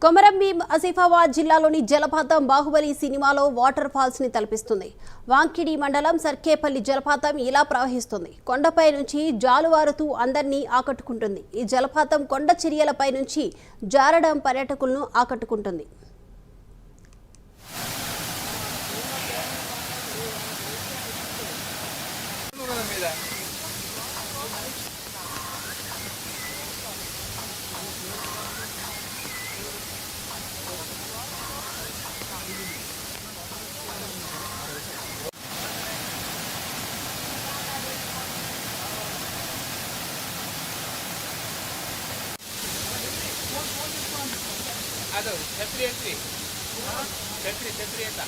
కొమరంభీం ఆసిఫాబాద్ జిల్లాలోని జలపాతం బాహుబలి సినిమాలో వాటర్ ఫాల్స్ ని తలపిస్తుంది. వాంకిడి మండలం సర్కేపల్లి జలపాతం ఇలా ప్రవహిస్తుంది. కొండపై నుంచి జాలువారుతూ అందరినీ ఆకట్టుకుంటుంది. ఈ జలపాతం కొండ చర్యలపై నుంచి జారడం పర్యాటకులను ఆకట్టుకుంటుంది. ಅದು ಛತ್ರಿ ಐತ್ರಿ ಛತ್ರಿ ಅಂತ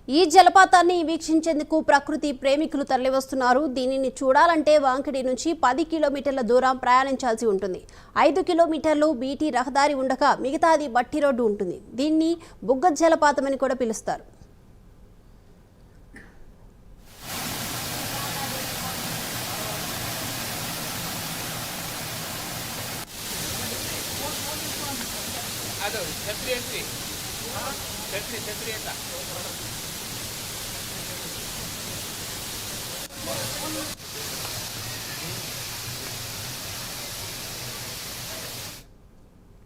ఈ జలపాతాన్ని వీక్షించేందుకు ప్రకృతి ప్రేమికులు తరలివస్తున్నారు. దీనిని చూడాలంటే వాంకిడి నుంచి 10 కిలోమీటర్ల దూరం ప్రయాణించాల్సి ఉంటుంది. 5 కిలోమీటర్లు బీటీ రహదారి ఉండగా మిగతాది బట్టి రోడ్డు ఉంటుంది. దీన్ని బుగ్గ జలపాతం అని కూడా పిలుస్తారు. ಅದು ಛತ್ರಿ ಐತ್ರಿ ಛತ್ರಿ ಅಂತ